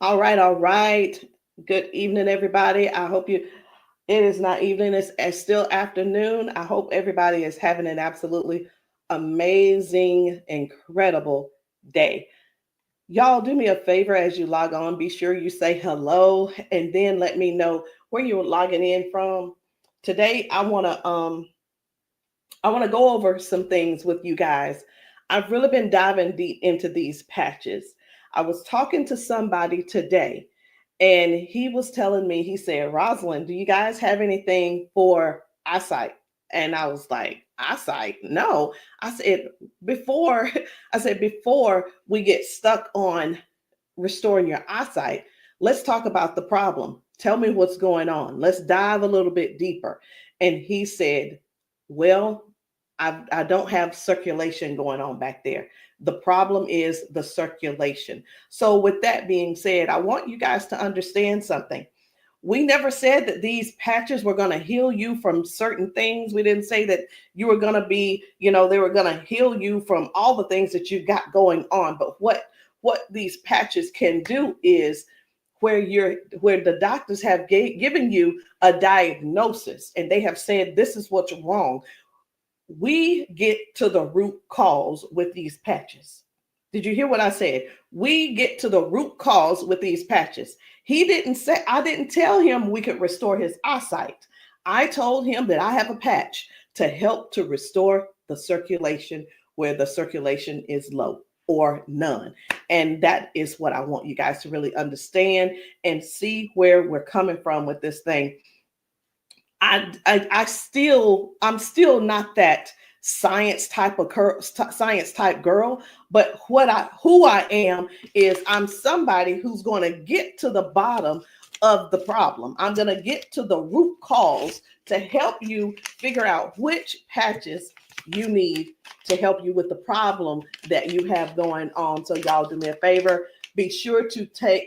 All right, all right. Good evening, everybody. I hope it is not evening, it's still afternoon. I hope everybody is having an absolutely amazing, incredible day. Y'all, do me a favor as you log on. Be sure you say hello and then let me know where you're logging in from. Today, I want to go over some things with you guys. I've really been diving deep into these patches. I was talking to somebody today, and he was telling me, he said, Rosalind, do you guys have anything for eyesight? And I was like, eyesight? No. I said, before, before we get stuck on restoring your eyesight, let's talk about the problem. Tell me what's going on. Let's dive a little bit deeper. And he said, well, I don't have circulation going on back there. The problem is the circulation. So, with that being said, I want you guys to understand something. We never said that these patches were going to heal you from certain things. We didn't say that you were going to be, they were going to heal you from all the things that you got going on. But what these patches can do is where the doctors have given you a diagnosis and they have said this is what's wrong. We get to the root cause with these patches. Did you hear what I said? We get to the root cause with these patches. He didn't say, I didn't tell him we could restore his eyesight. I told him that I have a patch to help to restore the circulation where the circulation is low or none. And that is what I want you guys to really understand and see where we're coming from with this thing. I'm still not that science type girl, but who I am is I'm somebody who's going to get to the bottom of the problem. I'm going to get to the root cause to help you figure out which patches you need to help you with the problem that you have going on. So y'all do me a favor. Be sure to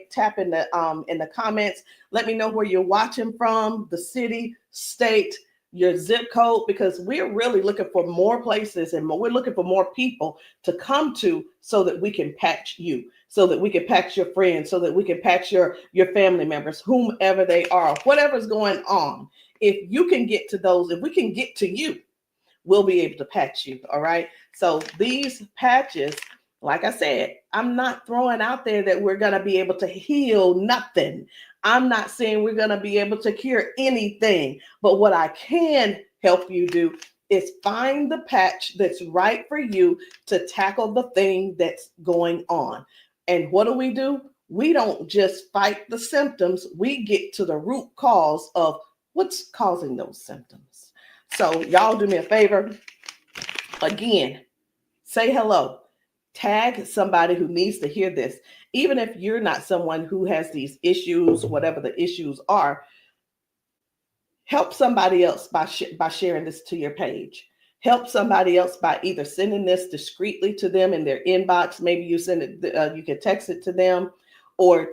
tap in the comments. Let me know where you're watching from, the city, state, your zip code, because we're really looking for more places and we're looking for more people to come to so that we can patch you, so that we can patch your friends, so that we can patch your family members, whomever they are, whatever's going on. If you can get to those, if we can get to you, we'll be able to patch you. All right. So these patches, like I said, I'm not throwing out there that we're going to be able to heal nothing. I'm not saying we're going to be able to cure anything. But what I can help you do is find the patch that's right for you to tackle the thing that's going on. And what do? We don't just fight the symptoms, we get to the root cause of what's causing those symptoms. So, y'all do me a favor. Again, say hello. Tag somebody who needs to hear this. Even if you're not someone who has these issues, whatever the issues are, help somebody else by sharing this to your page. Help somebody else by either sending this discreetly to them in their inbox. Maybe you send it, you can text it to them, or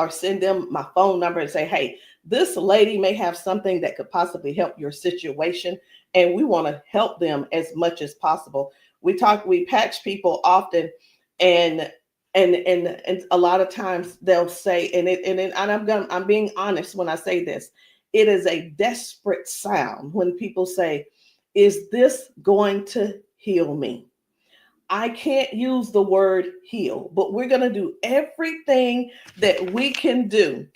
send them my phone number and say, hey, this lady may have something that could possibly help your situation, and we want to help them as much as possible. We patch people often, and a lot of times they'll say, I'm being honest when I say this, it is a desperate sound when people say, is this going to heal me? I can't use the word heal, but we're going to do everything that we can do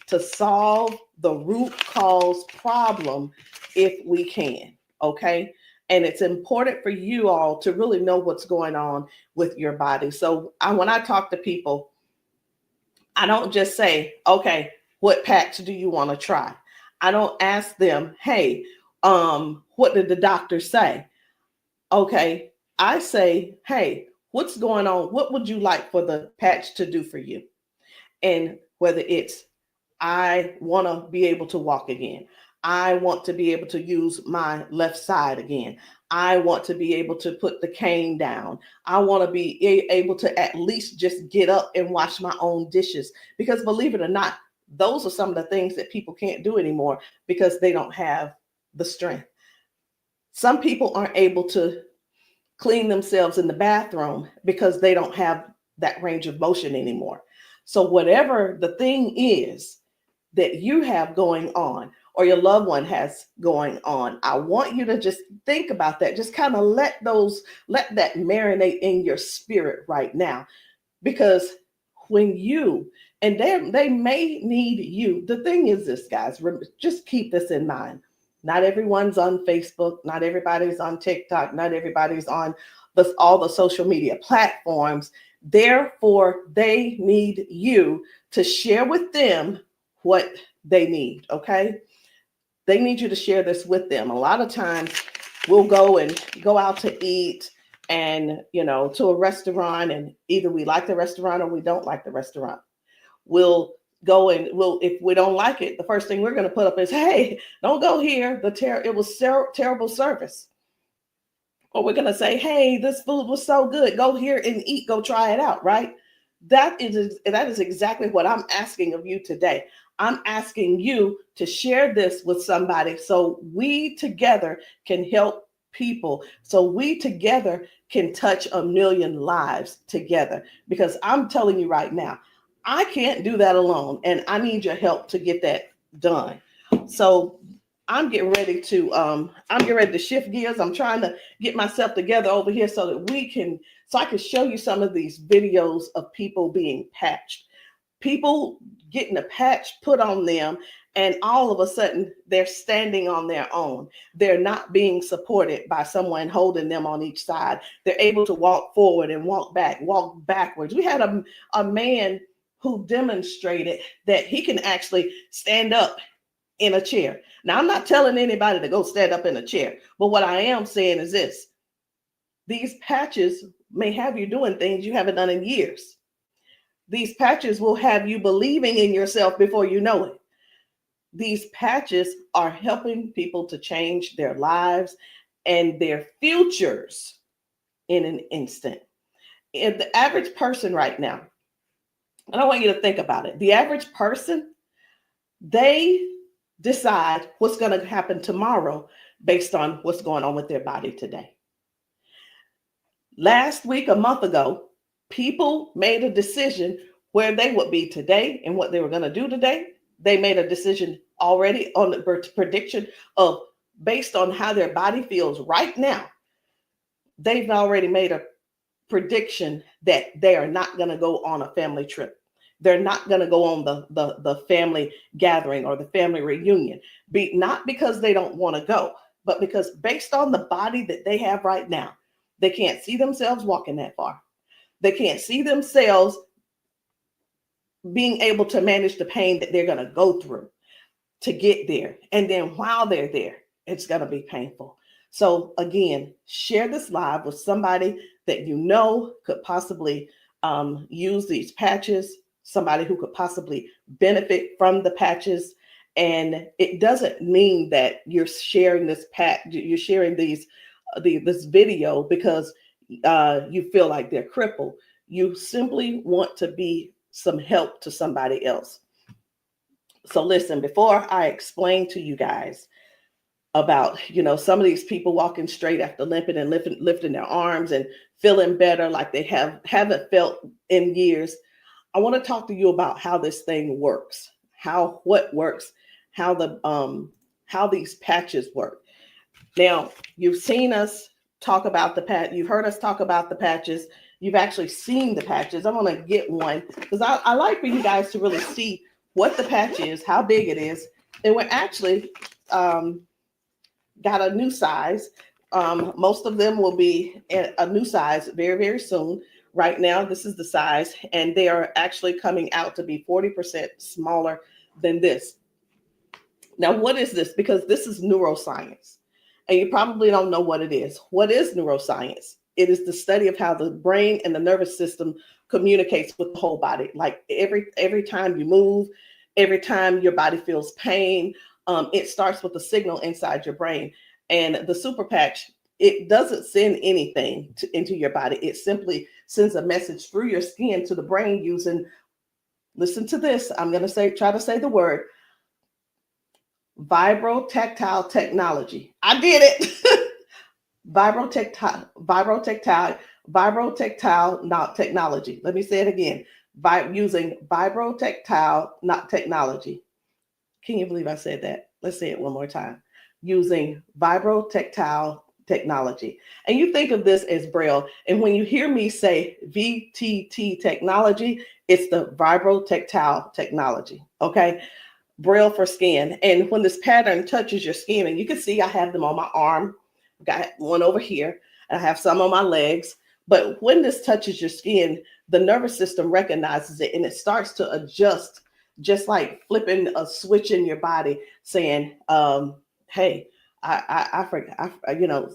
to solve the root cause problem if we can. Okay. And it's important for you all to really know what's going on with your body. So when I talk to people, I don't just say, okay, what patch do you want to try? I don't ask them, hey, what did the doctor say? Okay, I say, hey, what's going on? What would you like for the patch to do for you? And whether it's, I want to be able to walk again. I want to be able to use my left side again. I want to be able to put the cane down. I want to be able to at least just get up and wash my own dishes. Because believe it or not, those are some of the things that people can't do anymore because they don't have the strength. Some people aren't able to clean themselves in the bathroom because they don't have that range of motion anymore. So whatever the thing is that you have going on or your loved one has going on, I want you to just think about that. Just kind of let that marinate in your spirit right now. Because when you, and they may need you. The thing is this, guys, just keep this in mind. Not everyone's on Facebook, not everybody's on TikTok, not everybody's on all the social media platforms. Therefore, they need you to share with them what they need, okay? They need you to share this with them. A lot of times we'll go out to eat and, to a restaurant, and either we like the restaurant or we don't like the restaurant. We'll go and if we don't like it, the first thing we're going to put up is, hey, don't go here. It was terrible service. Or we're going to say, hey, this food was so good. Go here and eat. Go try it out, right? That is exactly what I'm asking of you today. I'm asking you to share this with somebody so we together can help people, so we together can touch 1 million lives together. Because I'm telling you right now, I can't do that alone, and I need your help to get that done. So I'm getting ready to shift gears. I'm trying to get myself together over here so that I can show you some of these videos of people being patched, people getting a patch put on them, and all of a sudden they're standing on their own. They're not being supported by someone holding them on each side. They're able to walk forward and walk backwards. We had a man who demonstrated that he can actually stand up in a chair. Now, I'm not telling anybody to go stand up in a chair, but what I am saying is this: these patches may have you doing things you haven't done in years. These patches will have you believing in yourself before you know it. These patches are helping people to change their lives and their futures in an instant. And the average person right now, and I want you to think about it. The average person, they decide what's going to happen tomorrow based on what's going on with their body today. Last week, a month ago, people made a decision where they would be today and what they were going to do today. They made a decision already on the prediction of based on how their body feels right now. They've already made a prediction that they are not going to go on a family trip. They're not going to go on the family gathering or the family reunion. Not because they don't want to go, but because based on the body that they have right now, they can't see themselves walking that far. They can't see themselves being able to manage the pain that they're going to go through to get there. And then while they're there, it's going to be painful. So again, share this live with somebody that you know could possibly use these patches, somebody who could possibly benefit from the patches. And it doesn't mean that you're sharing this you're sharing this video because you feel like they're crippled. You simply want to be some help to somebody else. So listen, before I explain to you guys about, some of these people walking straight after limping and lifting their arms and feeling better like they haven't felt in years, I want to talk to you about how this thing works, what works, how these patches work. Now, you've seen us talk about you've heard us talk about the patches. You've actually seen the patches. I'm going to get one because I like for you guys to really see what the patch is, how big it is. And we're actually got a new size. Most of them will be a new size very, very soon. Right now, this is the size, and they are actually coming out to be 40% smaller than this. Now, what is this? Because this is neuroscience, and you probably don't know what it is. What is neuroscience? It is the study of how the brain and the nervous system communicates with the whole body. Like every time you move, every time your body feels pain, it starts with a signal inside your brain. And the super patch, it doesn't send anything into your body. It simply sends a message through your skin to the brain using, listen to this, I'm going to try to say the word, vibrotactile technology. I did it. Vibrotactile technology. Let me say it again. by using vibrotactile not technology. Can you believe I said that? Let's say it one more time. Using vibrotactile technology. And you think of this as Braille. And when you hear me say VTT technology, it's the vibrotactile technology. Okay. Braille for skin. And when this pattern touches your skin, and you can see I have them on my arm, got one over here, and I have some on my legs. But when this touches your skin, the nervous system recognizes it and it starts to adjust, just like flipping a switch in your body, saying, hey, I forgot,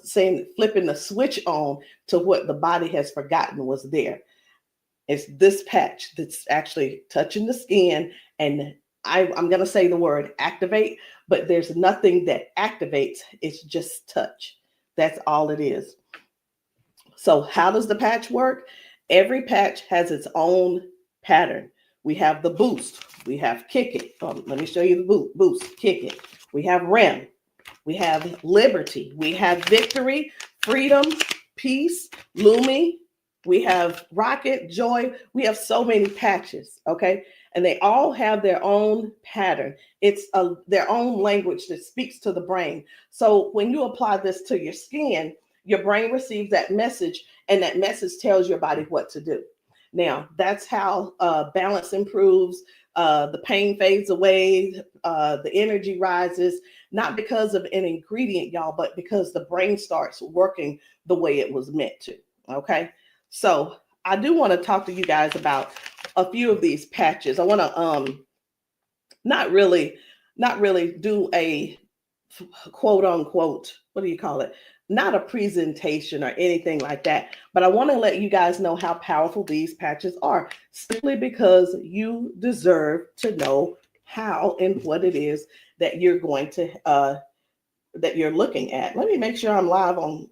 saying, flipping the switch on to what the body has forgotten was there. It's this patch that's actually touching the skin, and I'm going to say the word activate, but there's nothing that activates. It's just touch. That's all it is. So how does the patch work? Every patch has its own pattern. We have the boost. We have kick it. Let me show you the boost, kick it. We have REM. We have liberty. We have victory, freedom, peace, Lumi. We have rocket, joy. We have so many patches, okay? And they all have their own pattern. It's their own language that speaks to the brain. So when you apply this to your skin, your brain receives that message, and that message tells your body what to do. Now, that's how balance improves, the pain fades away, the energy rises, not because of an ingredient, y'all, but because the brain starts working the way it was meant to, okay? So I do want to talk to you guys about a few of these patches. I want to not really do a quote unquote, what do you call it? Not a presentation or anything like that, but I want to let you guys know how powerful these patches are, simply because you deserve to know how and what it is that you're going to that you're looking at. Let me make sure I'm live on.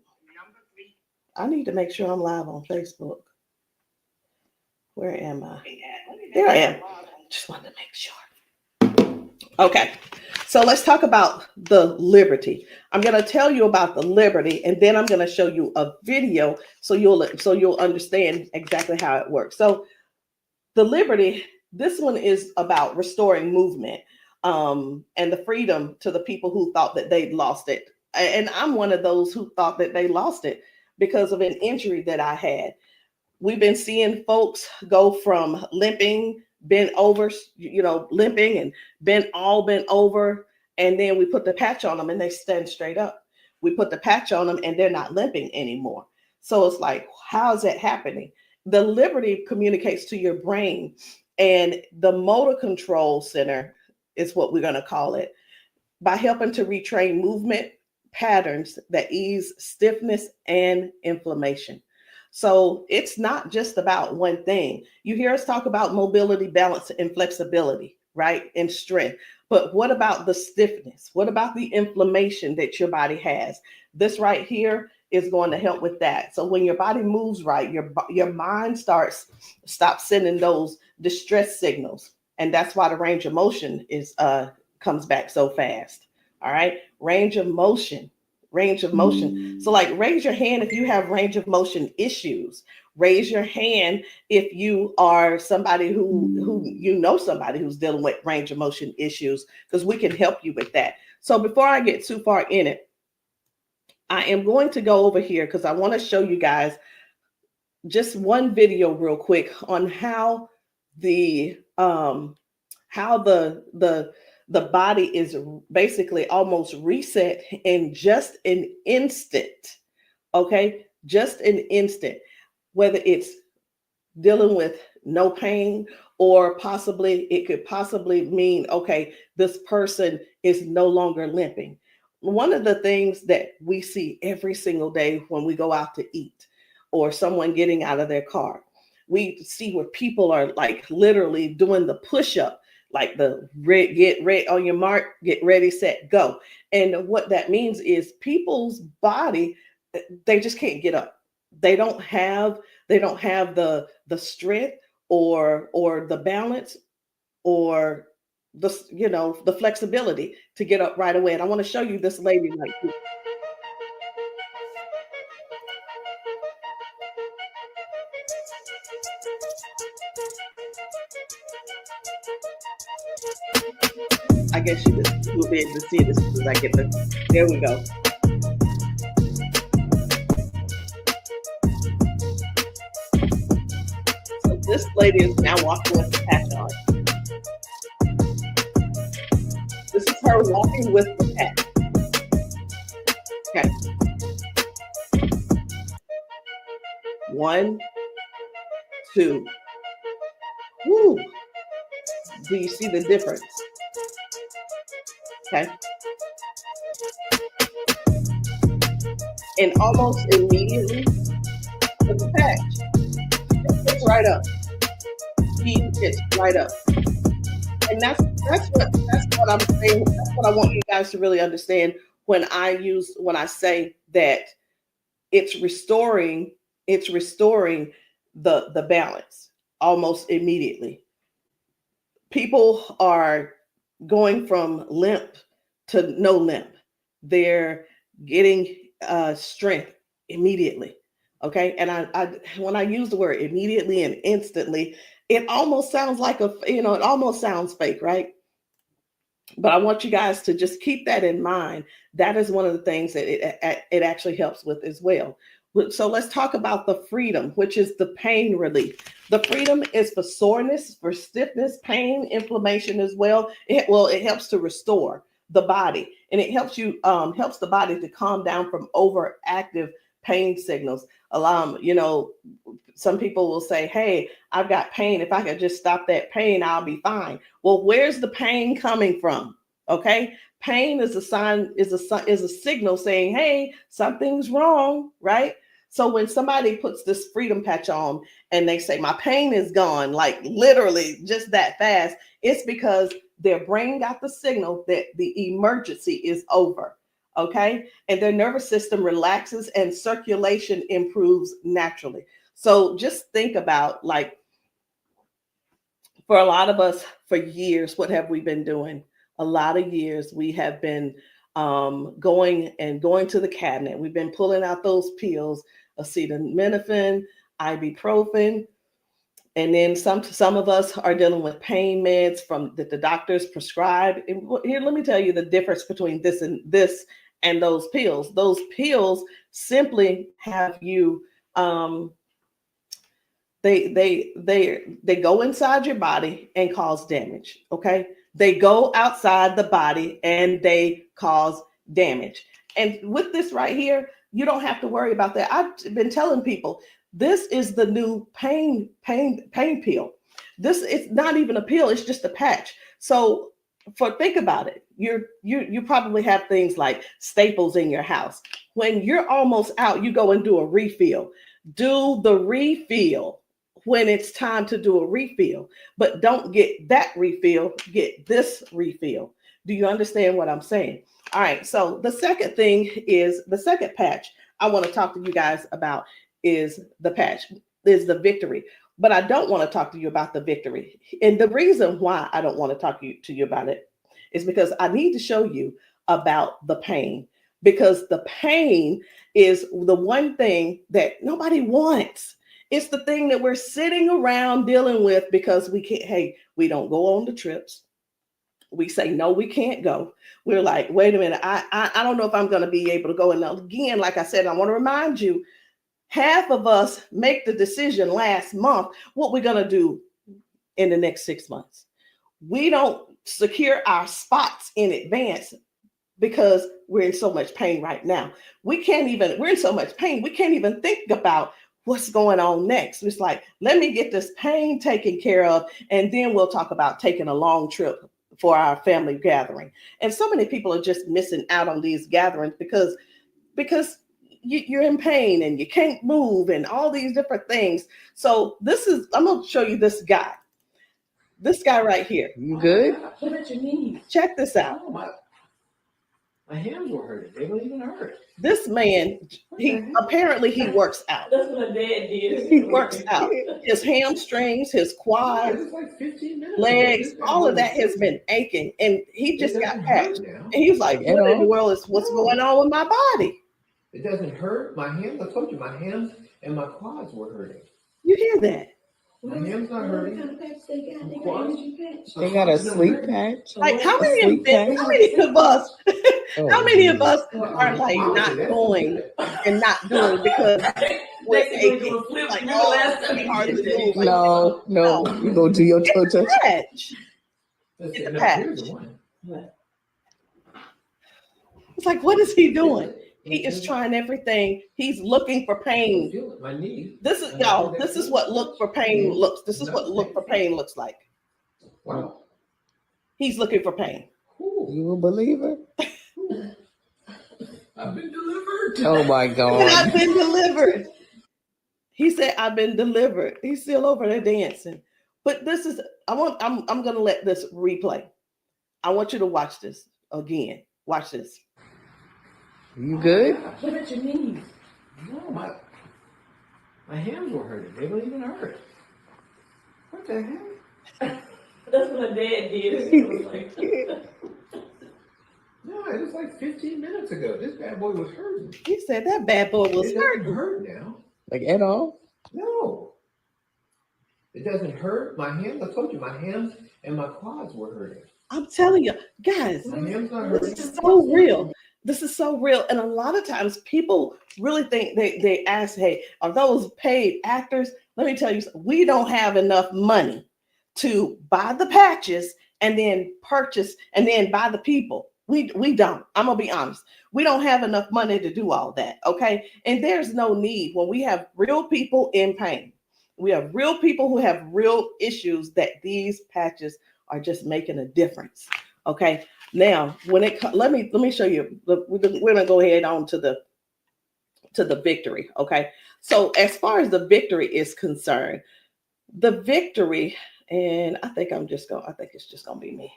I need to make sure I'm live on Facebook. Where am I? There I am. Just wanted to make sure. Okay. So let's talk about the liberty. I'm going to tell you about the liberty, and then I'm going to show you a video so you'll understand exactly how it works. So the liberty, this one is about restoring movement and the freedom to the people who thought that they'd lost it. And I'm one of those who thought that they lost it because of an injury that I had. We've been seeing folks go from limping, bent over, limping and bent over. And then we put the patch on them and they stand straight up. We put the patch on them and they're not limping anymore. So it's like, how is that happening? The liberty communicates to your brain, and the motor control center is what we're going to call it, by helping to retrain movement patterns that ease stiffness and inflammation. So it's not just about one thing. You hear us talk about mobility, balance, and flexibility, right? And strength. But what about the stiffness? What about the inflammation that your body has? This right here is going to help with that. So when your body moves right, your mind stops sending those distress signals. And that's why the range of motion comes back so fast. All right. Range of motion. So like, raise your hand if you have range of motion issues. Raise your hand if you are somebody who somebody who's dealing with range of motion issues, because we can help you with that. So before I get too far in it, I am going to go over here because I want to show you guys just one video real quick on how the body is basically almost reset in just an instant. Okay, just an instant. Whether it's dealing with no pain, or it could possibly mean, okay, this person is no longer limping. One of the things that we see every single day when we go out to eat, or someone getting out of their car, we see where people are like literally doing the push-up, like the get ready on your mark, get ready, set, go. And what that means is people's body, they just can't get up. They don't have the strength or the balance or the flexibility to get up right away. And I want to show you this lady right here. I guess you will be able to see it as soon as I get the. There we go. So this lady is now walking with the patch on. This is her walking with the patch. Okay. 1, 2. Woo. Do you see the difference? Okay. And almost immediately, with the patch, it gets right up. He gets right up. And that's what I'm saying. That's what I want you guys to really understand when I say that it's restoring the balance almost immediately. People are going from limp to no limp. They're getting strength immediately. Okay. And I when I use the word immediately and instantly, it almost sounds like it almost sounds fake, right? But I want you guys to just keep that in mind. That is one of the things that it actually helps with as well. So let's talk about the freedom, which is the pain relief. The freedom is for soreness, for stiffness, pain, inflammation as well. It helps to restore the body, and it helps the body to calm down from overactive pain signals. Some people will say, "Hey, I've got pain. If I could just stop that pain, I'll be fine." Well, where's the pain coming from? Okay, pain is a sign, is a signal saying, "Hey, something's wrong," right? So when somebody puts this freedom patch on and they say, "My pain is gone," like literally just that fast, it's because their brain got the signal that the emergency is over. Okay, and their nervous system relaxes and circulation improves naturally. So just think about, like, for a lot of us, for years, what have we been doing? A lot of years we have been going to the cabinet. We've been pulling out those pills, acetaminophen, ibuprofen, and then some of us are dealing with pain meds that the doctors prescribe. And here, let me tell you the difference between this and those pills. Those pills simply have you they go inside your body and cause damage. Okay, they go outside the body and they cause damage. And with this right here, you don't have to worry about that. I've been telling people this is the new pain pill. This is not even a pill; it's just a patch. So, think about it. You probably have things like staples in your house. When you're almost out, you go and do a refill. Do the refill when it's time to do a refill, but don't get that refill, get this refill. Do you understand what I'm saying? All right, so the second patch I want to talk to you guys about is the victory. But I don't want to talk to you about the victory. And the reason why I don't want to talk to you about it is because I need to show you about the pain, because the pain is the one thing that nobody wants. It's the thing that we're sitting around dealing with because we don't go on the trips. We say, no, we can't go. We're like, wait a minute, I don't know if I'm going to be able to go. And again, like I said, I want to remind you, half of us make the decision last month what we're going to do in the next 6 months. We don't secure our spots in advance because we're in so much pain right now. We're in so much pain, we can't even think about what's going on next. It's like, let me get this pain taken care of, and then we'll talk about taking a long trip for our family gathering. And so many people are just missing out on these gatherings because you're in pain and you can't move and all these different things. So I'm going to show you this guy right here. You good? What about your knees? Check this out. Oh, my hands were hurting. They don't even hurt. This man, he works out. That's what my dad did. He works out. His hamstrings, his quads, like 15 minutes legs, all of that has been aching. And he just got patched. And he was like, what in the world is what's going on with my body? It doesn't hurt. My hands, I told you, my hands and my quads were hurting. You hear that? My hand's not hurting. What kind of patch they got? They got Quads. energy patch. They got a sleep patch. Like how A many sleep patch. how many of us Oh, how many of us Well, are like not going and not doing because we're Next thing aching? you flip, Like, remember oh, last it's time gonna be you hard did to that? move. Like, No, you go do your toe touch. patch. Let's It's see, a no, patch. here's the one. It's like, what is he doing? Feel it. He is trying everything. He's looking for pain. Feel it. My knee. This is y'all. This is what look for pain looks. This is what look for pain looks like. Wow. He's looking for pain. Ooh, You a believer? I've been delivered. Oh my And God. I've been delivered. He said, "I've been delivered." He's still over there dancing. But this is. I'm gonna let this replay. I want you to watch this again. Watch this. You good? What about your knees? No, my hands were hurting. They don't even hurt. What the heck? That's what my dad did. It was like, No, it was like 15 minutes ago. This bad boy was hurting. He said that bad boy was It hurt. doesn't hurt now. Like at all? No. It doesn't hurt. My hands, I told you, my hands and my quads were hurting. I'm telling you, guys. My hands not hurting. This is so real. This is so real. And a lot of times people really think they ask, hey, are those paid actors? Let me tell you, we don't have enough money to buy the patches and then purchase and then buy the people. We don't. I'm gonna be honest. We don't have enough money to do all that. Okay. And there's no need when we have real people in pain. We have real people who have real issues that these patches are just making a difference. Okay. Now, when it let me show you. We're gonna go ahead on to the victory. Okay. So as far as the victory is concerned, the victory, and I think it's just gonna be me.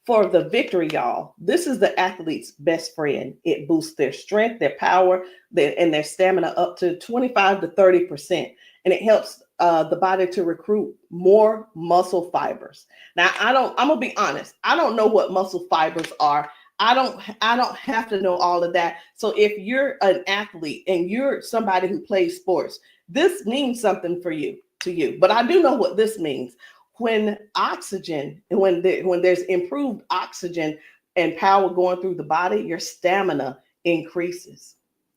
For the victory, y'all, this is the athlete's best friend. It boosts their strength, their power, and their stamina up to 25 to 30%. And it helps the body to recruit more muscle fibers. Now, I'm gonna be honest. I don't know what muscle fibers are. I don't have to know all of that. So if you're an athlete and you're somebody who plays sports, this means something to you. But I do know what this means. When oxygen, when there's improved oxygen and power going through the body, your stamina increases.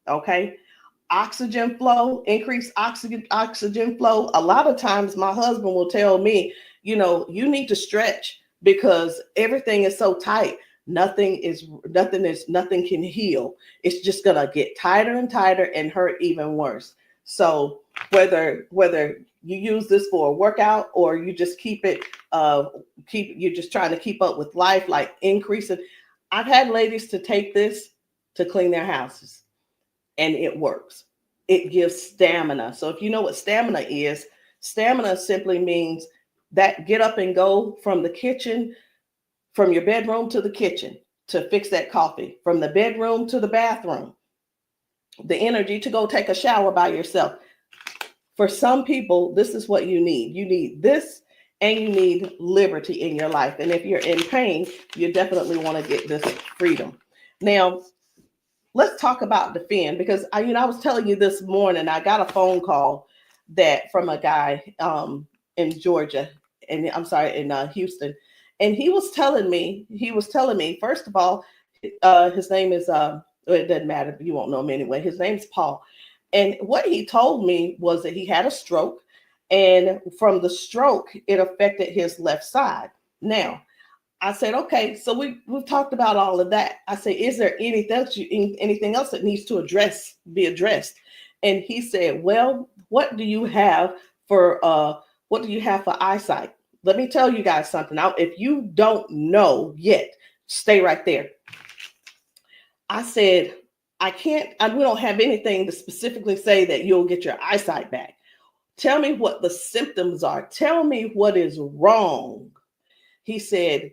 Okay. Oxygen flow, increased oxygen flow. A lot of times my husband will tell me, you need to stretch because everything is so tight. Nothing can heal. It's just gonna get tighter and tighter and hurt even worse. So whether you use this for a workout or you just you're just trying to keep up with life, like increasing. I've had ladies to take this to clean their houses and it works. It gives stamina. So if you know what stamina simply means that get up and go from the kitchen, from your bedroom to the kitchen to fix that coffee, from the bedroom to the bathroom, the energy to go take a shower by yourself. For some people, this is what you need. You need this and you need liberty in your life. And if you're in pain, you definitely want to get this freedom. Now, let's talk about Defend, because I was telling you this morning, I got a phone call from a guy in Georgia, and I'm sorry, in Houston. And he was telling me, first of all, his name is, it doesn't matter, you won't know him anyway. His name's Paul. And what he told me was that he had a stroke, and from the stroke, it affected his left side. Now, I said, okay, so we've talked about all of that. I said, is there anything else that needs to be addressed? And he said, well, what do you have for eyesight? Let me tell you guys something. Now, if you don't know yet, stay right there. I said, we don't have anything to specifically say that you'll get your eyesight back. Tell me what the symptoms are. Tell me what is wrong. He said,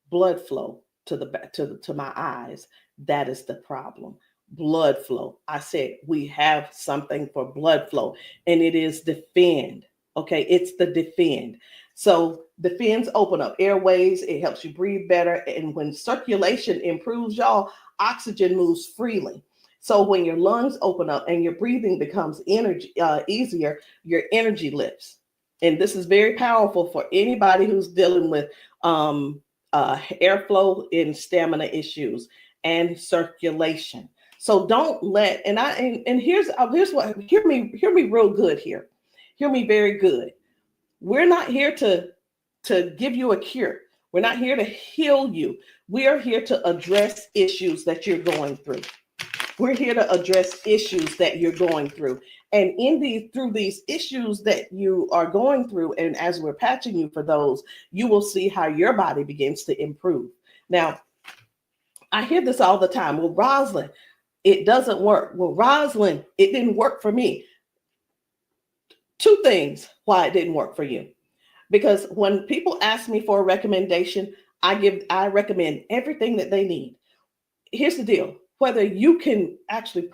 blood flow to my eyes. That is the problem. Blood flow. I said, we have something for blood flow, and it is Defend. Okay, it's the Defend. So Defends open up airways. It helps you breathe better. And when circulation improves, y'all, oxygen moves freely. So when your lungs open up and your breathing becomes easier, your energy lifts. and this is very powerful for anybody who's dealing with airflow and stamina issues and circulation. So don't let, and here's what, hear me real good here. Hear me very good. We're not here to give you a cure. We're not here to heal you. We are here to address issues that you're going through. We're here to address issues that you're going through. And through these issues that you are going through, and as we're patching you for those, you will see how your body begins to improve. Now, I hear this all the time. Well, Rosalind, it doesn't work. Well, Rosalind, it didn't work for me. Two things why it didn't work for you. Because when people ask me for a recommendation, I recommend everything that they need. Here's the deal. Whether you can actually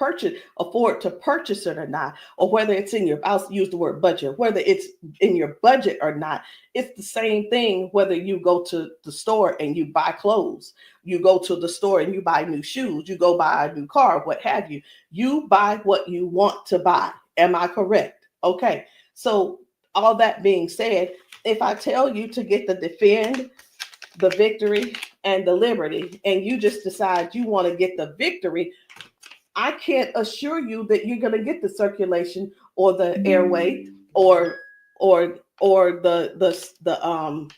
afford to purchase it or not, or whether it's in your, I'll use the word budget, whether it's in your budget or not, it's the same thing whether you go to the store and you buy clothes, you go to the store and you buy new shoes, you go buy a new car, what have you. You buy what you want to buy. Am I correct? Okay. So all that being said, if I tell you to get the Defend, the Victory, and the Liberty, and you just decide you want to get the Victory, I can't assure you that you're going to get the circulation or the airway or the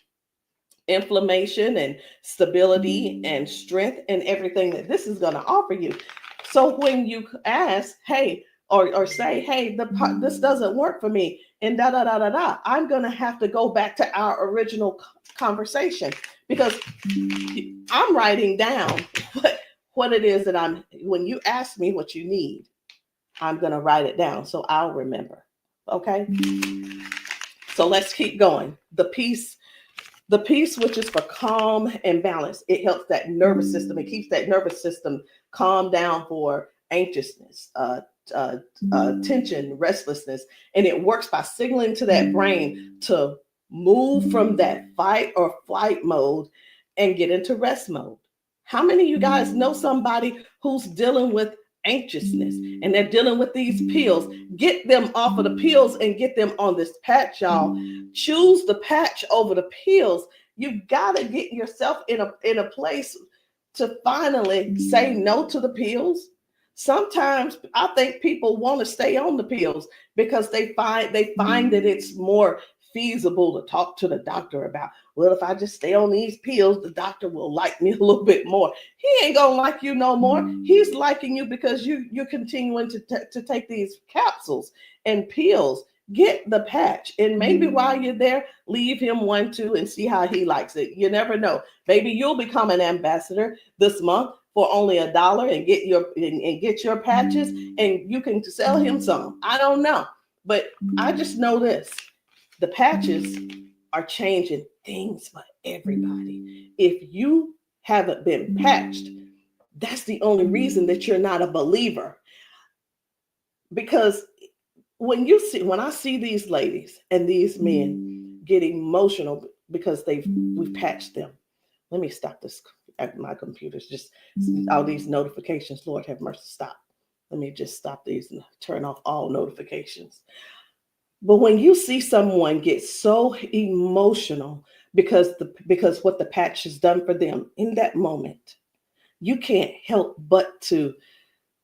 inflammation and stability and strength and everything that this is going to offer you. So when you ask, hey, or say, hey, this doesn't work for me, and I'm going to have to go back to our original conversation, because I'm writing down what it is that when you ask me what you need, I'm going to write it down so I'll remember. Okay. So let's keep going. The peace, which is for calm and balance. It helps that nervous system. It keeps that nervous system calm down for anxiousness, tension, restlessness. And it works by signaling to that brain to move from that fight or flight mode and get into rest mode. How many of you guys know somebody who's dealing with anxiousness and they're dealing with these pills? Get them off of the pills and get them on this patch, y'all. Choose the patch over the pills. You got to get yourself in a place to finally say no to the pills. Sometimes I think people want to stay on the pills because they find that it's more feasible to talk to the doctor about, well, if I just stay on these pills, the doctor will like me a little bit more. He ain't gonna like you no more. He's liking you because you're continuing to take these capsules and pills. Get the patch, and maybe while you're there, leave him one too and see how he likes it. You never know. Maybe you'll become an ambassador this month for only $1 and get your patches, and you can sell him some. I don't know, but I just know this. The patches are changing things for everybody. If you haven't been patched, that's the only reason that you're not a believer. Because when I see these ladies and these men get emotional because we've patched them. Let me stop this. My computer's just all these notifications. Lord have mercy, stop. Let me just stop these and turn off all notifications. But when you see someone get so emotional because what the patch has done for them in that moment, you can't help but to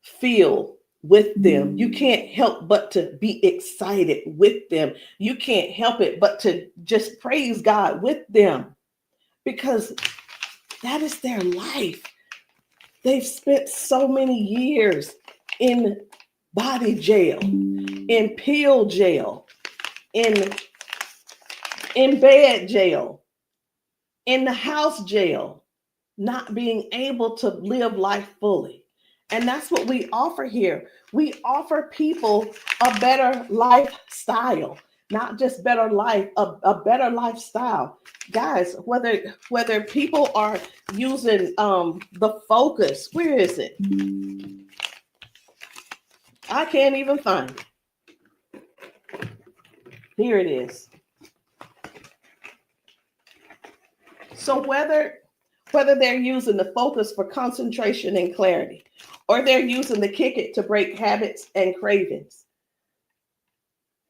feel with them. You can't help but to be excited with them. You can't help it but to just praise God with them, because that is their life. They've spent so many years in body jail, in pill jail, in bed jail, in the house jail, not being able to live life fully. And that's what we offer here. We offer people a better lifestyle, not just better life, a better lifestyle. Guys, whether people are using the Focus, where is it? I can't even find it. Here it is. So whether they're using the Focus for concentration and clarity, or they're using the Kick It to break habits and cravings,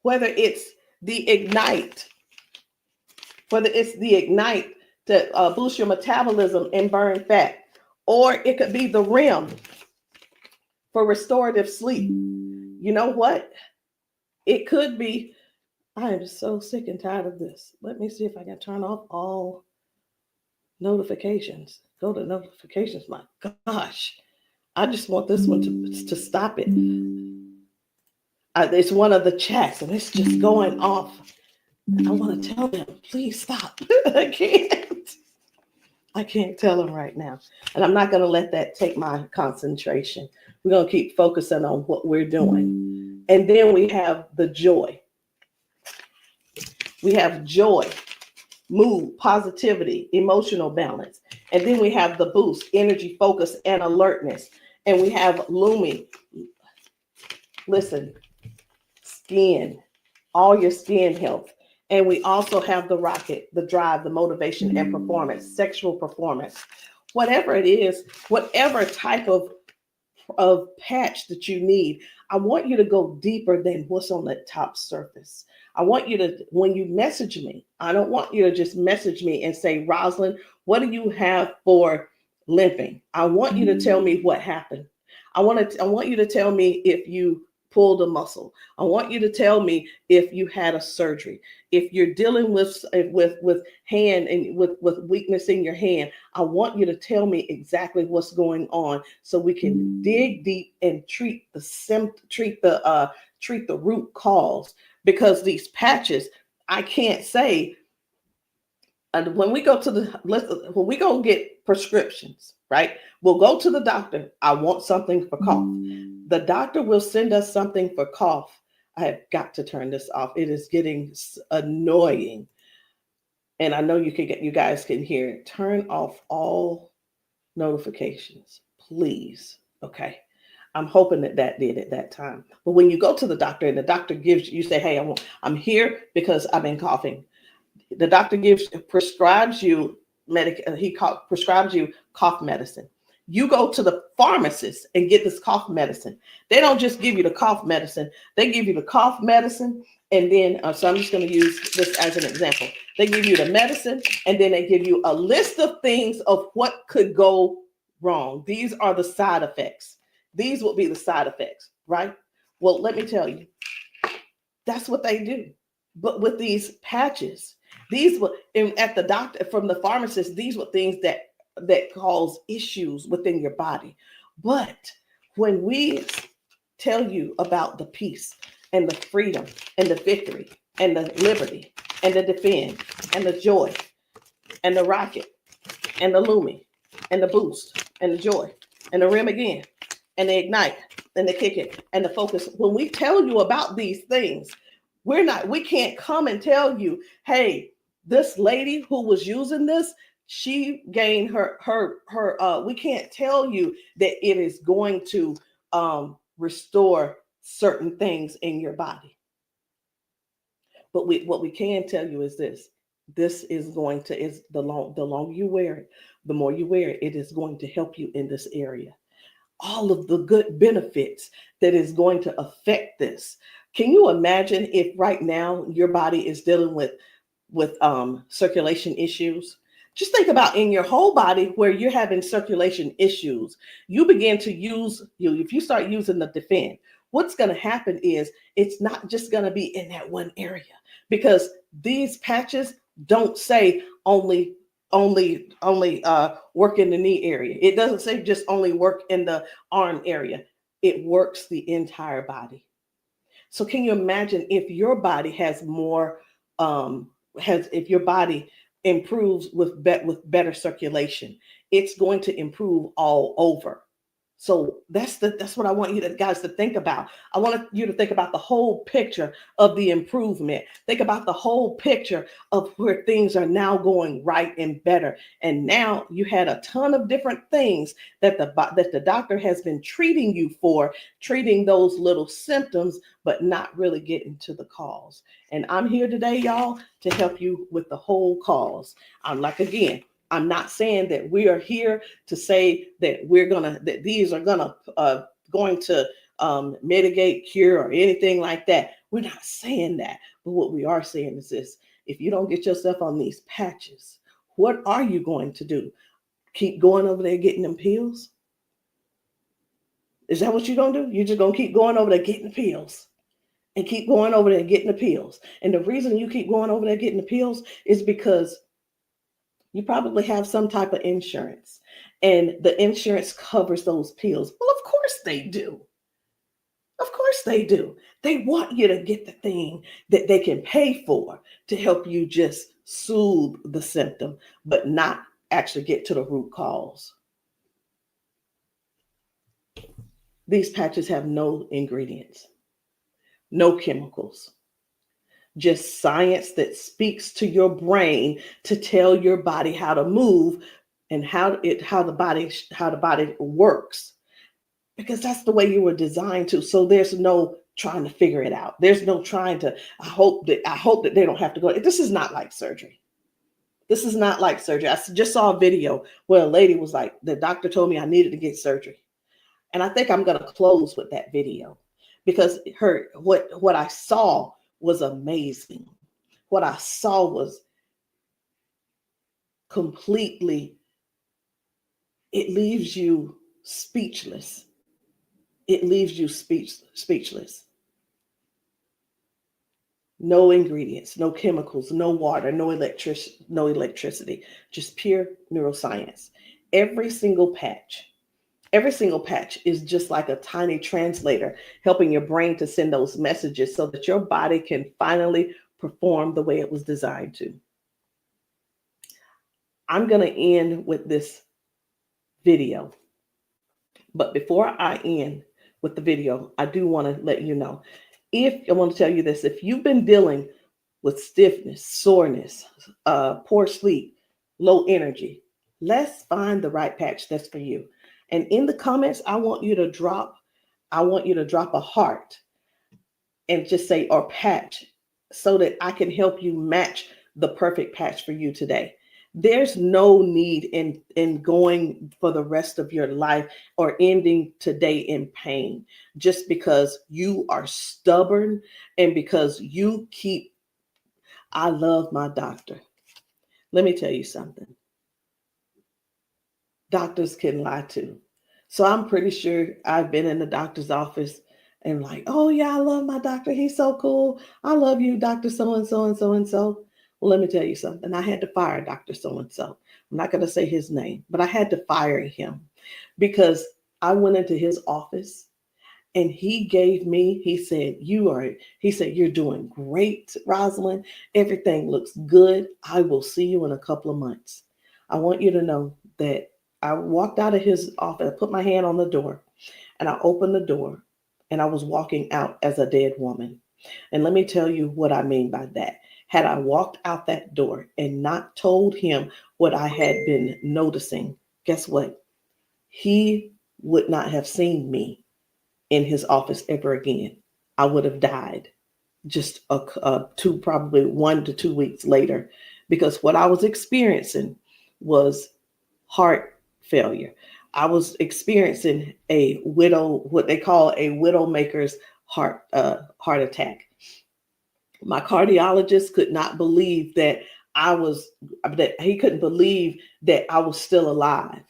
whether it's the Ignite. It's the Ignite to boost your metabolism and burn fat. Or it could be the REM for restorative sleep. You know what? It could be, I am so sick and tired of this. Let me see if I can turn off all notifications. Go to notifications. My gosh. I just want this one to stop it. It's one of the chats and it's just going off. I want to tell them, please stop. I can't tell them right now. And I'm not going to let that take my concentration. We're going to keep focusing on what we're doing. And then we have the joy. We have joy, mood, positivity, emotional balance. And then we have the boost, energy, focus, and alertness. And we have Lumi. Listen, skin, all your skin health. And we also have the rocket, the drive, the motivation and performance, sexual performance. Whatever it is, whatever type of patch that you need, I want you to go deeper than what's on the top surface. I want you to, when you message me, I don't want you to just message me and say, Rosalind, what do you have for limping? I want you to tell me what happened. I want you to tell me if you pulled a muscle. I want you to tell me if you had a surgery. If you're dealing with hand and with weakness in your hand, I want you to tell me exactly what's going on so we can dig deep and treat the root cause. Because these patches, I can't say. And when we go get prescriptions, right? We'll go to the doctor. I want something for cough. The doctor will send us something for cough. I have got to turn this off. It is getting annoying. And I know you guys can hear it. Turn off all notifications, please. Okay. I'm hoping that did at that time. But when you go to the doctor and the doctor gives you say, hey, I'm here because I've been coughing. The doctor prescribes you prescribes you cough medicine. You go to the pharmacist and get this cough medicine. They don't just give you the cough medicine. They give you the cough medicine. And then, so I'm just going to use this as an example. They give you the medicine and then they give you a list of things of what could go wrong. These are the side effects. These will be the side effects, right? Well, let me tell you, that's what they do. But with these patches, these were at the doctor, from the pharmacist, these were things that cause issues within your body. But when we tell you about the peace and the freedom and the victory and the liberty and the defend and the joy and the rocket and the Lumi and the boost and the joy and the REM again and the ignite and the kick it and the focus, when we tell you about these things, we can't come and tell you, hey, this lady who was using this, she gained we can't tell you that it is going to restore certain things in your body. But what we can tell you is this is going to, the longer you wear it, the more you wear it, it is going to help you in this area. All of the good benefits that is going to affect this. Can you imagine if right now your body is dealing with circulation issues? Just think about in your whole body where you're having circulation issues. You begin to if you start using the defend, what's going to happen is it's not just going to be in that one area, because these patches don't say only work in the knee area. It doesn't say just only work in the arm area. It works the entire body. So can you imagine if your body has more, if your body improves with better circulation, it's going to improve all over. So that's what I want you guys to think about. I want you to think about the whole picture of the improvement. Think about the whole picture of where things are now going right and better. And now you had a ton of different things that the doctor has been treating you for, treating those little symptoms, but not really getting to the cause. And I'm here today, y'all, to help you with the whole cause. I'm not saying that we are here to say that these are going to mitigate, cure, or anything like that. We're not saying that. But what we are saying is this: if you don't get yourself on these patches, what are you going to do? Keep going over there getting them pills? Is that what you're going to do? You're just going to keep going over there getting the pills and keep going over there getting the pills. And the reason you keep going over there getting the pills is because you probably have some type of insurance, and the insurance covers those pills. Well, of course they do. Of course they do. They want you to get the thing that they can pay for to help you just soothe the symptom, but not actually get to the root cause. These patches have no ingredients, no chemicals, just science that speaks to your brain to tell your body how to move and how the body works, because that's the way you were designed to. So there's no trying to figure it out. There's no trying to, I hope that they don't have to go. This is not like surgery. This is not like surgery. I just saw a video where a lady was like, the doctor told me I needed to get surgery. And I think I'm going to close with that video, because what I saw was amazing. What I saw was completely, it leaves you speechless. It leaves you speechless. No ingredients, no chemicals, no water, no electricity, just pure neuroscience. Every single patch is just like a tiny translator, helping your brain to send those messages so that your body can finally perform the way it was designed to. I'm going to end with this video. But before I end with the video, I do want to let you know, I want to tell you this: if you've been dealing with stiffness, soreness, poor sleep, low energy, let's find the right patch that's for you. And in the comments, I want you to drop a heart and just say, or patch, so that I can help you match the perfect patch for you today. There's no need in going for the rest of your life or ending today in pain just because you are stubborn and because you keep, I love my doctor. Let me tell you something. Doctors can lie too. So I'm pretty sure I've been in the doctor's office and like, oh yeah, I love my doctor. He's so cool. I love you, Dr. So-and-so and so-and-so. Well, let me tell you something. I had to fire Dr. So-and-so. I'm not going to say his name, but I had to fire him because I went into his office and he said, you're doing great, Rosalind. Everything looks good. I will see you in a couple of months. I want you to know that I walked out of his office, I put my hand on the door and I opened the door and I was walking out as a dead woman. And let me tell you what I mean by that. Had I walked out that door and not told him what I had been noticing, guess what? He would not have seen me in his office ever again. I would have died just probably 1 to 2 weeks later, because what I was experiencing was heart failure. I was experiencing what they call a widowmaker's heart attack. My cardiologist could not believe that he couldn't believe that I was still alive.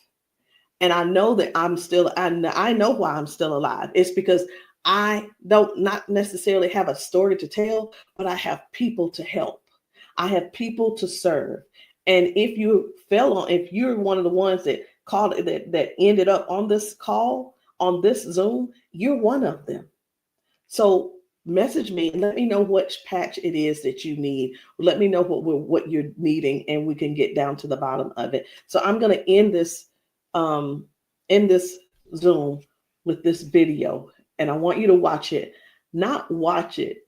And I know that I know why I'm still alive. It's because I don't not necessarily have a story to tell, but I have people to help. I have people to serve. And if you're one of the ones that called that ended up on this call, on this Zoom, you're one of them. So message me and let me know which patch it is that you need. Let me know what you're needing, and we can get down to the bottom of it. So I'm going to end this Zoom with this video, and I want you to watch it. Not watch it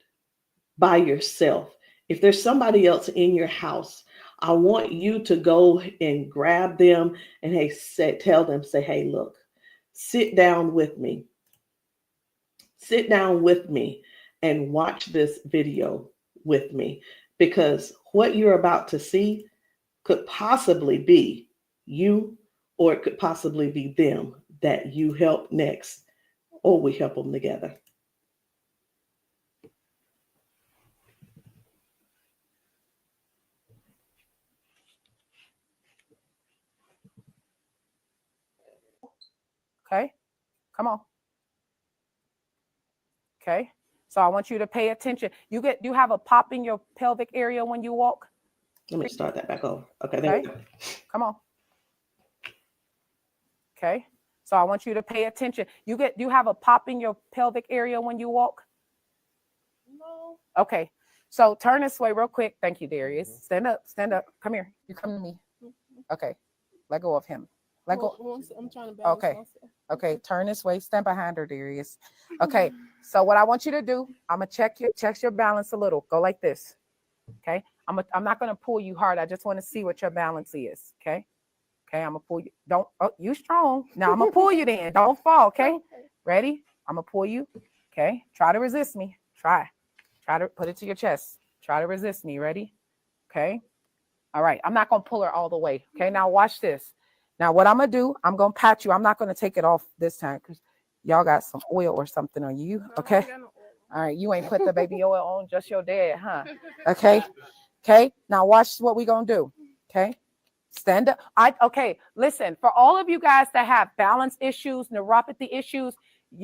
by yourself. If there's somebody else in your house, I want you to go and grab them and tell them, hey, look, sit down with me. Sit down with me and watch this video with me, because what you're about to see could possibly be you, or it could possibly be them that you help next, or we help them together. Okay, come on. Okay, so I want you to pay attention. You have a pop in your pelvic area when you walk. Let me start that back over. Okay, there we go. Come on. Okay, so I want you to pay attention. You have a pop in your pelvic area when you walk. No. Okay, so turn this way real quick. Thank you, Darius. Stand up. Come here. You come to me. Okay, let go of him. Let go. I'm trying to balance Okay. myself. Okay, turn this way. Stand behind her, Darius. Okay, so what I want you to do, I'm gonna check your balance a little. Go like this. Okay, I'm not gonna pull you hard. I just want to see what your balance is. Okay, I'm gonna pull you. You strong. Now I'm gonna pull you. Then don't fall. Okay, ready? I'm gonna pull you. Okay, try to resist me. Try to put it to your chest. Try to resist me. Ready? Okay. All right. I'm not gonna pull her all the way. Okay. Now watch this. Now, what I'm going to do, I'm going to pat you. I'm not going to take it off this time because y'all got some oil or something on you. Okay. All right. You ain't put the baby oil on, just your dad, huh? Okay. Okay. Now, watch what we're going to do. Okay. Stand up. Okay. Listen, for all of you guys that have balance issues, neuropathy issues,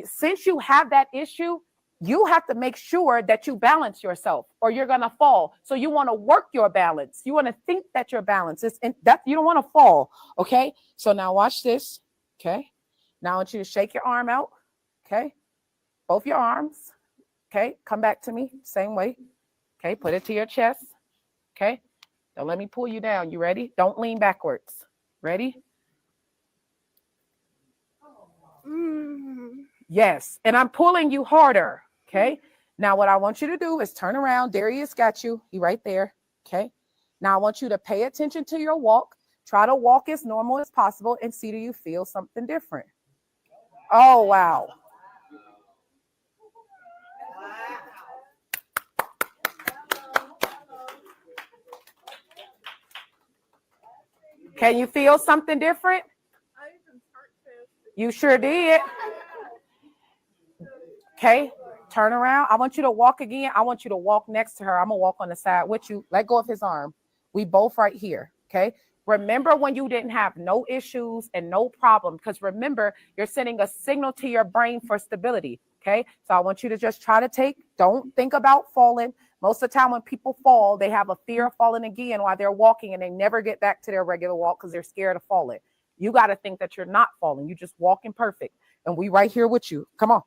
since you have that issue, you have to make sure that you balance yourself or you're going to fall. So you want to work your balance. You want to think that your balance is that you don't want to fall. Okay. So now watch this. Okay. Now I want you to shake your arm out. Okay. Both your arms. Okay. Come back to me. Same way. Okay. Put it to your chest. Okay. Don't let me pull you down. You ready? Don't lean backwards. Ready? Yes. And I'm pulling you harder. Okay. Now what I want you to do is turn around. Darius got you. He right there. Okay. Now I want you to pay attention to your walk. Try to walk as normal as possible and see, do you feel something different? Oh, wow. Can you feel something different? You sure did. Okay. Turn around. I want you to walk again. I want you to walk next to her. I'm going to walk on the side with you. Let go of his arm. We both right here. Okay. Remember when you didn't have no issues and no problem, because remember, you're sending a signal to your brain for stability. Okay. So I want you to just try to don't think about falling. Most of the time when people fall, they have a fear of falling again while they're walking and they never get back to their regular walk because they're scared of falling. You got to think that you're not falling. You just walking perfect. And we right here with you. Come on.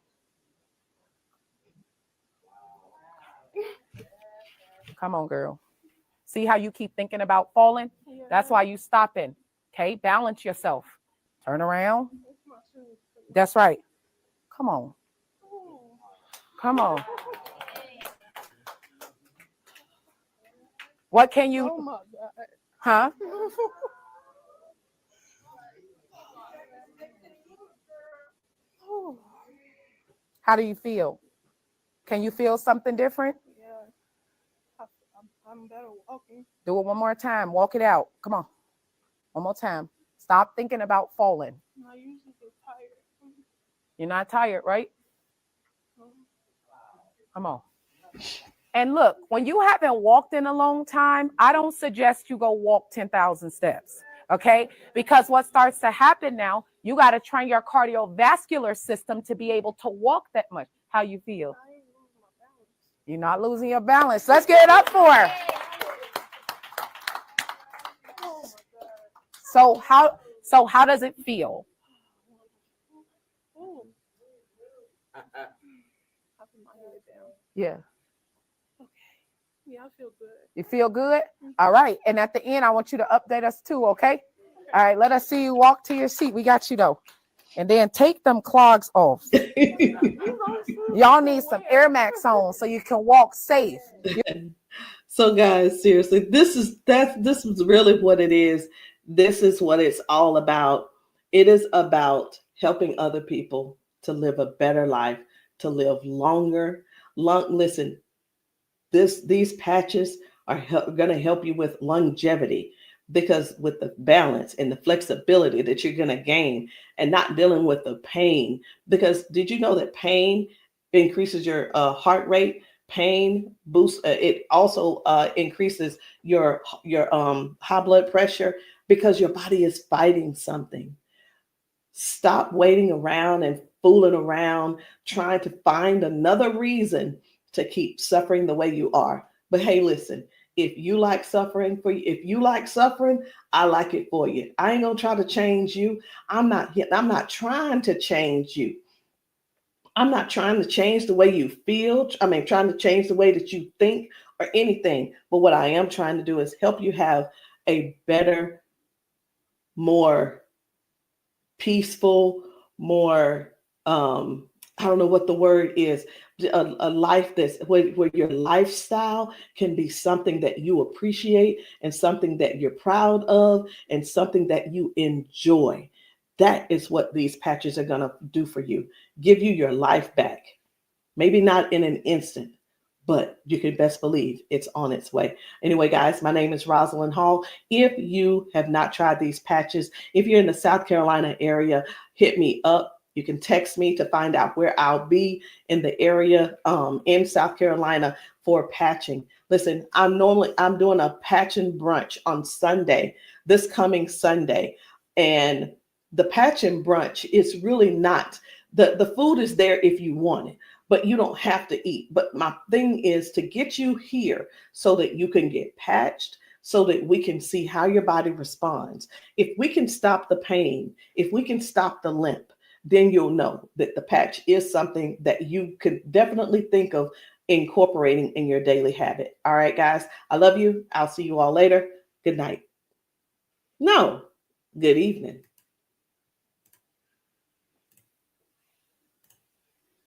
Come on, girl. See how you keep thinking about falling? Yeah. That's why you stopping. Okay, balance yourself. Turn around. That's right. Come on. Come on. What can you? Oh my God. Huh? How do you feel? Can you feel something different? I'm better walking. Do it one more time. Walk it out. Come on. One more time. Stop thinking about falling. I usually get tired. You're not tired, right? Come on. And look, when you haven't walked in a long time, I don't suggest you go walk 10,000 steps. Okay? Because what starts to happen now, you got to train your cardiovascular system to be able to walk that much. How you feel? You're not losing your balance. Let's get it up for her. So how does it feel? Yeah. Okay. Yeah, I feel good. You feel good? All right. And at the end, I want you to update us too, okay? All right, let us see you walk to your seat. We got you though. And then take them clogs off. Y'all need some Air Max on so you can walk safe. So guys, seriously, this is really what it is. This is what it's all about. It is about helping other people to live a better life, to live longer. Listen, these patches are going to help you with longevity, because with the balance and the flexibility that you're going to gain and not dealing with the pain. Because did you know that pain increases your heart rate? Pain boosts, it also increases your high blood pressure, because your body is fighting something. Stop waiting around and fooling around, trying to find another reason to keep suffering the way you are. But hey, listen, if you like suffering if you like suffering, I like it for you. I ain't gonna try to change you. I'm not trying to change you. I'm not trying to change the way you feel. Trying to change the way that you think or anything. But what I am trying to do is help you have a better, more peaceful, more, I don't know what the word is, a life that's where your lifestyle can be something that you appreciate and something that you're proud of and something that you enjoy. That is what these patches are going to do for you. Give you your life back. Maybe not in an instant, but you can best believe it's on its way. Anyway, guys, my name is Rosalind Hall. If you have not tried these patches, if you're in the South Carolina area, hit me up. You can text me to find out where I'll be in the area in South Carolina for patching. Listen, I'm doing a patching brunch on Sunday, this coming Sunday. And the patching brunch is really not, the food is there if you want it, but you don't have to eat. But my thing is to get you here so that you can get patched, so that we can see how your body responds. If we can stop the pain, if we can stop the limp, then you'll know that the patch is something that you could definitely think of incorporating in your daily habit. All right, guys, I love you. I'll see you all later. Good night. No, good evening.